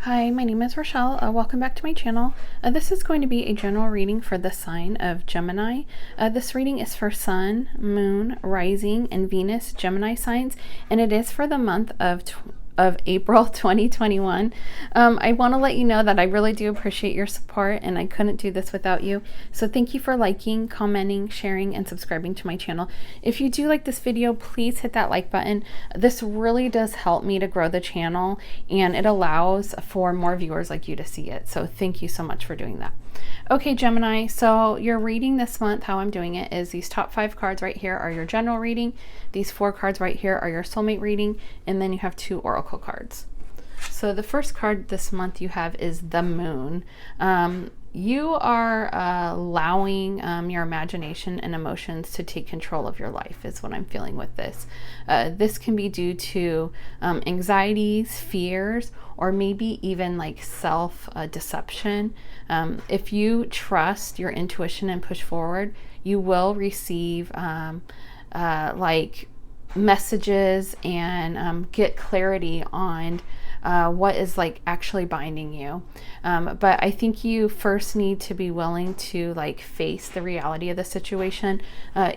Hi, my name is Rochelle. Welcome back to my channel. This is going to be a general reading for the sign of Gemini. This reading is for Sun, Moon, Rising, and Venus Gemini signs, and it is for the month of April 2021. I want to let you know that I really do appreciate your support, and I couldn't do this without you. So thank you for liking, commenting, sharing, and subscribing to my channel. If you do like this video, please hit that like button. This really does help me to grow the channel, and it allows for more viewers like you to see it. So thank you so much for doing that. Okay, Gemini, so your reading this month, how I'm doing it is these top 5 cards right here are your general reading. These 4 cards right here are your soulmate reading, and then you have 2 oracle cards. So the first card this month you have is the Moon. You are allowing your imagination and emotions to take control of your life is what I'm feeling with this. This can be due to anxieties, fears, or maybe even like self-deception. If you trust your intuition and push forward, you will receive like messages and get clarity on what is like actually binding you. But I think you first need to be willing to like face the reality of the situation,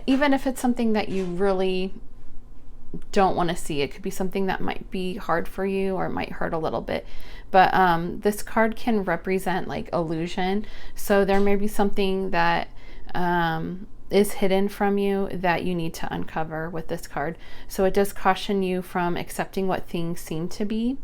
even if it's something that you really don't want to see. It could be something that might be hard for you or it might hurt a little bit. But this card can represent like illusion. So there may be something that is hidden from you that you need to uncover with this card. So it does caution you from accepting what things seem to be.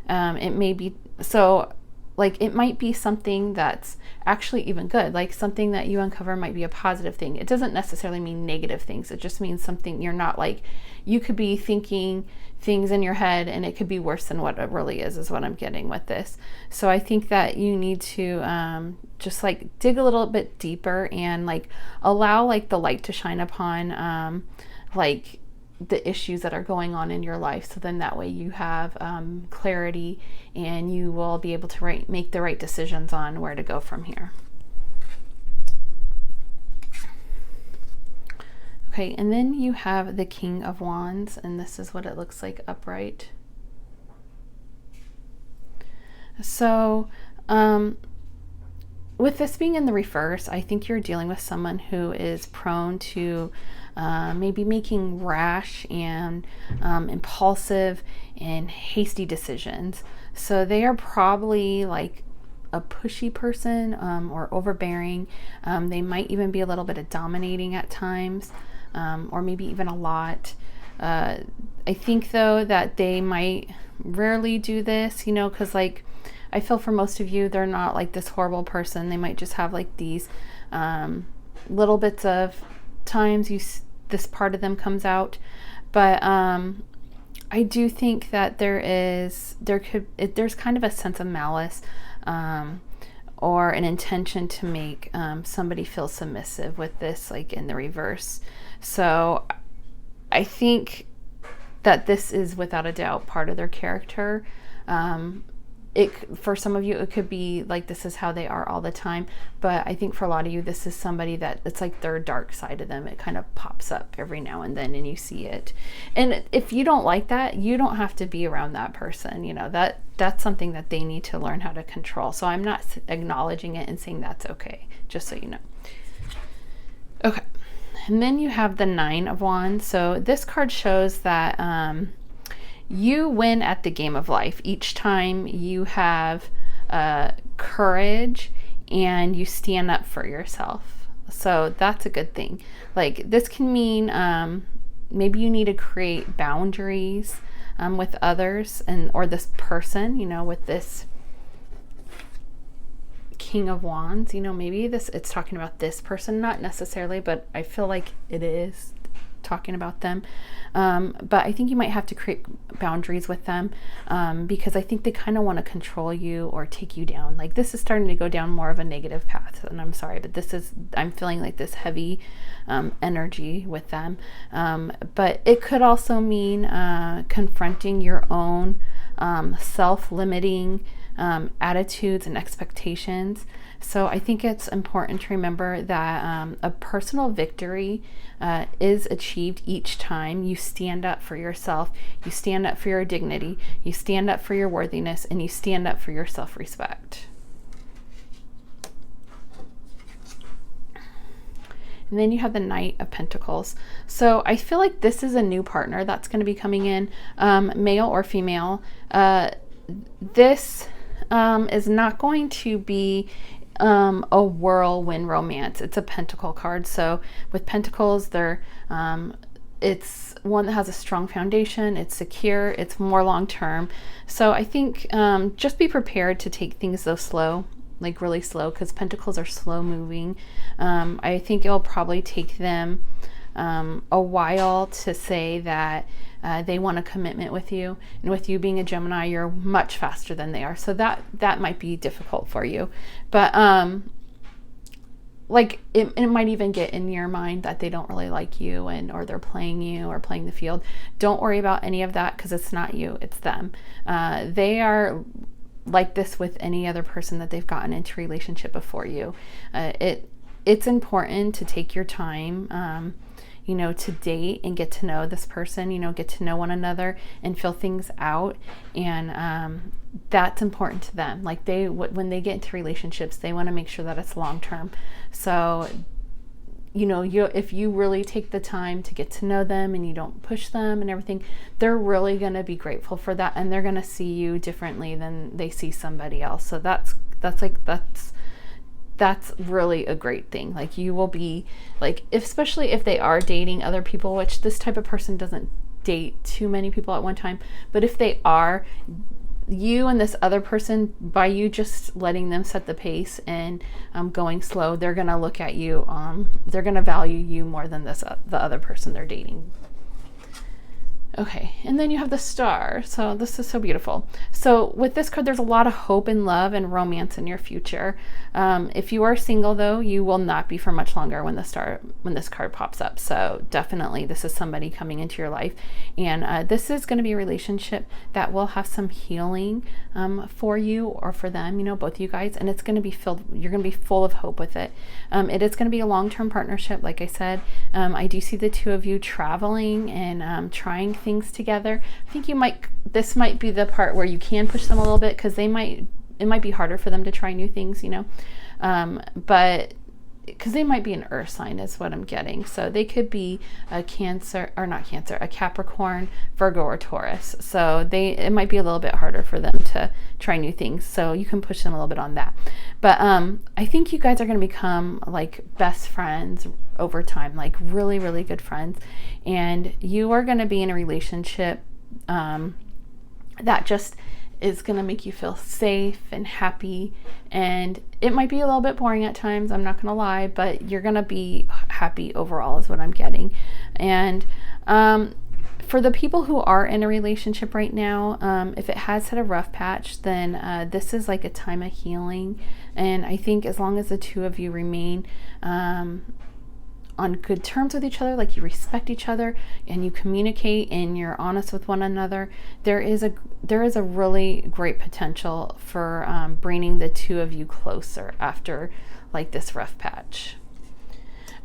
It may be, so like it might be something that's actually even good, like something that you uncover might be a positive thing. It doesn't necessarily mean negative things. It just means something you're not like, you could be thinking things in your head and it could be worse than what it really is what I'm getting with this. So I think that you need to just like dig a little bit deeper and like allow like the light to shine upon like the issues that are going on in your life. So then that way you have clarity and you will be able to make the right decisions on where to go from here. Okay, and then you have the King of Wands, and this is what it looks like upright. So with this being in the reverse, I think you're dealing with someone who is prone to maybe making rash and impulsive and hasty decisions. So they are probably like a pushy person or overbearing. They might even be a little bit of dominating at times, or maybe even a lot. I think though that they might rarely do this, you know, because like I feel for most of you, they're not like this horrible person. They might just have like these little bits of times this part of them comes out. But I do think that there's kind of a sense of malice or an intention to make somebody feel submissive with this, like in the reverse. So I think that this is without a doubt part of their character. For some of you, it could be like this is how they are all the time. But I think for a lot of you, this is somebody that it's like their dark side of them. It kind of pops up every now and then and you see it. And if you don't like that, you don't have to be around that person. You know, that's something that they need to learn how to control. So I'm not acknowledging it and saying that's okay, just so you know. Okay. And then you have the Nine of Wands. So this card shows that you win at the game of life. Each time you have courage and you stand up for yourself. So that's a good thing. Like this can mean maybe you need to create boundaries with others or this person, you know, with this King of Wands, you know, maybe it's talking about this person, not necessarily, but I feel like it is talking about them. But I think you might have to create boundaries with them because I think they kind of want to control you or take you down. Like this is starting to go down more of a negative path, and I'm sorry, but I'm feeling like this heavy energy with them. But it could also mean confronting your own self-limiting attitudes and expectations. So I think it's important to remember that a personal victory is achieved each time you stand up for yourself, you stand up for your dignity, you stand up for your worthiness, and you stand up for your self-respect. And then you have the Knight of Pentacles. So I feel like this is a new partner that's going to be coming in, male or female. This is not going to be a whirlwind romance. It's a pentacle card. So with pentacles, it's one that has a strong foundation. It's secure. It's more long-term. So I think just be prepared to take things though slow, like really slow, because pentacles are slow moving. I think it'll probably take them a while to say that they want a commitment with you, and with you being a Gemini, you're much faster than they are, so that might be difficult for you. But like it might even get in your mind that they don't really like you, or they're playing you or playing the field. Don't worry about any of that, because it's not you, it's them. They are like this with any other person that they've gotten into a relationship before you. It's important to take your time, to date and get to know this person, get to know one another and feel things out. And that's important to them. Like when they get into relationships, they want to make sure that it's long-term. So, if you really take the time to get to know them and you don't push them and everything, they're really going to be grateful for that. And they're going to see you differently than they see somebody else. So that's really a great thing. Like you will be like, especially if they are dating other people, which this type of person doesn't date too many people at one time. But if they are, you and this other person, by you just letting them set the pace and going slow, they're going to look at you, they're going to value you more than the other person they're dating. Okay, and then you have the Star. So this is so beautiful. So with this card, there's a lot of hope and love and romance in your future. If you are single, though, you will not be for much longer when this card pops up. So definitely, this is somebody coming into your life, and this is going to be a relationship that will have some healing for you or for them. Both of you guys, and it's going to be filled. You're going to be full of hope with it. It is going to be a long-term partnership, like I said. I do see the two of you traveling and trying things together. I think this might be the part where you can push them a little bit, because it might be harder for them to try new things, but because they might be an earth sign is what I'm getting. So they could be a Capricorn, Virgo, or Taurus. So it might be a little bit harder for them to try new things. So you can push them a little bit on that. But I think you guys are going to become like best friends over time, like really, really good friends. And you are going to be in a relationship that just is going to make you feel safe and happy. And it might be a little bit boring at times, I'm not going to lie, but you're going to be happy overall is what I'm getting. And for the people who are in a relationship right now, if it has had a rough patch, then this is like a time of healing. And I think as long as the two of you remain on good terms with each other, like you respect each other and you communicate and you're honest with one another, there is a really great potential for bringing the two of you closer after like this rough patch.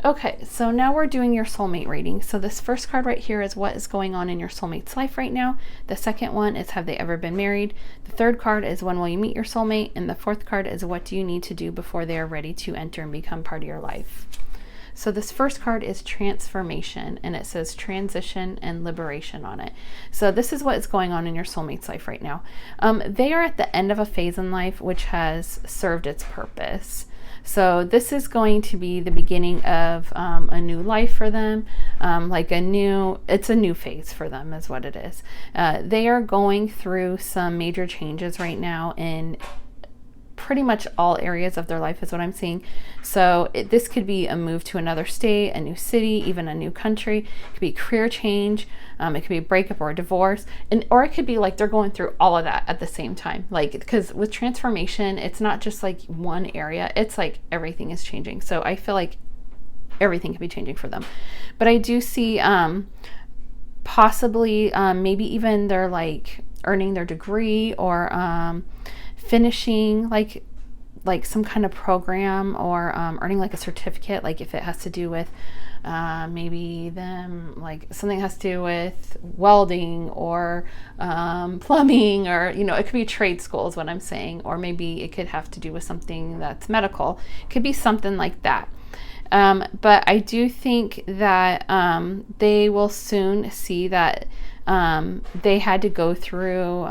Okay, so now we're doing your soulmate reading. So this first card right here is what is going on in your soulmate's life right now. The second one is have they ever been married? The third card is when will you meet your soulmate? And the fourth card is what do you need to do before they are ready to enter and become part of your life? So this first card is transformation, and it says transition and liberation on it. So this is what is going on in your soulmate's life right now. They are at the end of a phase in life which has served its purpose. So this is going to be the beginning of a new life for them, it's a new phase for them is what it is. They are going through some major changes right now in pretty much all areas of their life is what I'm seeing. So this could be a move to another state, a new city, even a new country. It could be career change. It could be a breakup or a divorce, or it could be like they're going through all of that at the same time. Like, because with transformation, it's not just like one area. It's like everything is changing. So I feel like everything could be changing for them. But I do see possibly maybe even they're like earning their degree, or finishing like some kind of program, or earning like a certificate, like if it has to do with maybe them, like something has to do with welding or plumbing, or it could be trade school is what I'm saying, or maybe it could have to do with something that's medical. It could be something like that. But I do think that they will soon see that they had to go through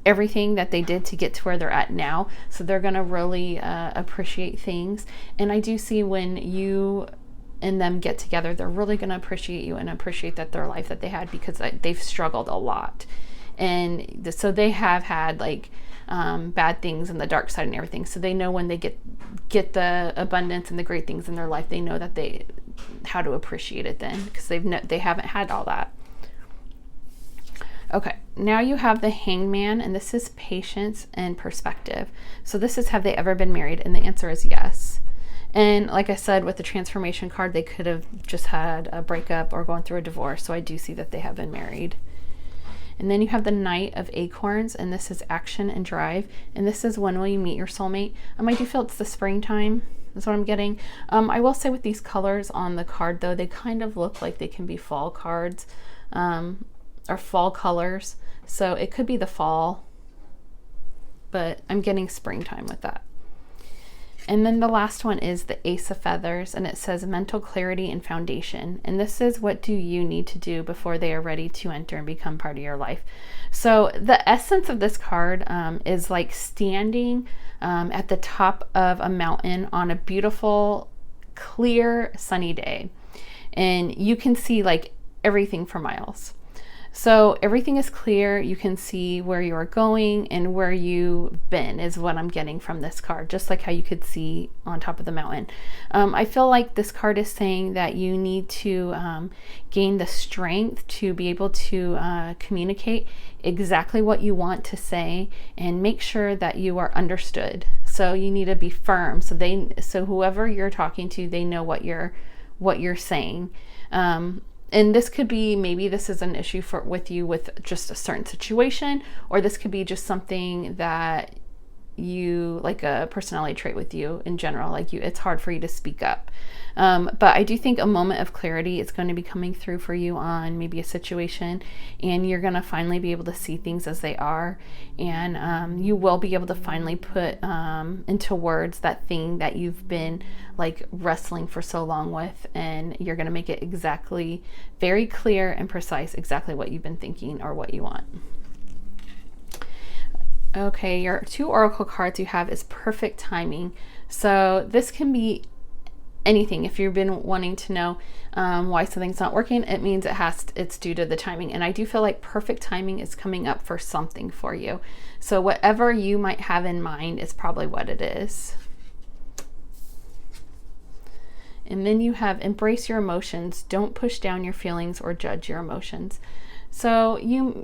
everything that they did to get to where they're at now. So they're going to really appreciate things. And I do see when you and them get together, they're really going to appreciate you and appreciate that their life that they had, because they've struggled a lot. And so they have had like bad things and the dark side and everything. So they know when they get the abundance and the great things in their life, they know that how to appreciate it then, because they haven't had all that. Okay, now you have the Hangman, and this is patience and perspective. So this is, have they ever been married? And the answer is yes. And like I said, with the transformation card, they could have just had a breakup or going through a divorce. So I do see that they have been married. And then you have the Knight of Acorns, and this is action and drive. And this is, when will you meet your soulmate? I do feel it's the springtime. That's what I'm getting. I will say with these colors on the card, though, they kind of look like they can be fall cards, or fall colors. So it could be the fall, but I'm getting springtime with that. And then the last one is the Ace of Feathers, and it says mental clarity and foundation. And this is, what do you need to do before they are ready to enter and become part of your life? So the essence of this card is like standing at the top of a mountain on a beautiful, clear, sunny day. And you can see like everything for miles. So everything is clear. You can see where you are going and where you've been, is what I'm getting from this card, just like how you could see on top of the mountain. I feel like this card is saying that you need to gain the strength to be able to communicate exactly what you want to say, and make sure that you are understood. So you need to be firm, so whoever you're talking to, they know what you're saying. And this could be, maybe this is an issue with you with just a certain situation, or this could be just something that you, like a personality trait with you in general, like it's hard for you to speak up. But I do think a moment of clarity is going to be coming through for you on maybe a situation, and you're going to finally be able to see things as they are. And you will be able to finally put into words that thing that you've been like wrestling for so long with, and you're going to make it exactly very clear and precise exactly what you've been thinking or what you want. Okay, your 2 oracle cards you have is perfect timing. So this can be anything. If you've been wanting to know why something's not working, it means it's due to the timing. And I do feel like perfect timing is coming up for something for you. So whatever you might have in mind is probably what it is. And then you have embrace your emotions. Don't push down your feelings or judge your emotions. So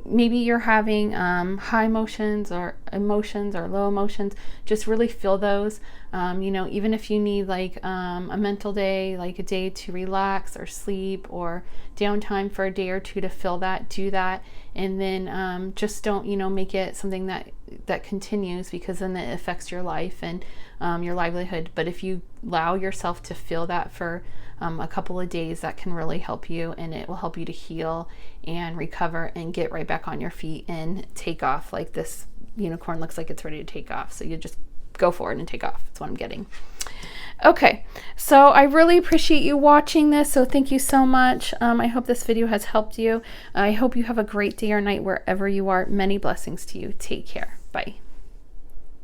maybe you're having high emotions or low emotions. Just really feel those. Even if you need like a mental day, like a day to relax or sleep, or downtime for a day or two to feel that, do that. And then just don't make it something that continues, because then it affects your life and your livelihood. But if you allow yourself to feel that for a couple of days, that can really help you, and it will help you to heal and recover and get right back on your feet and take off. Like this unicorn looks like it's ready to take off, so you just go for it and take off. That's what I'm getting. Okay, so I really appreciate you watching this, so thank you so much. I hope this video has helped you. I hope you have a great day or night wherever you are. Many blessings to you. Take care. Bye.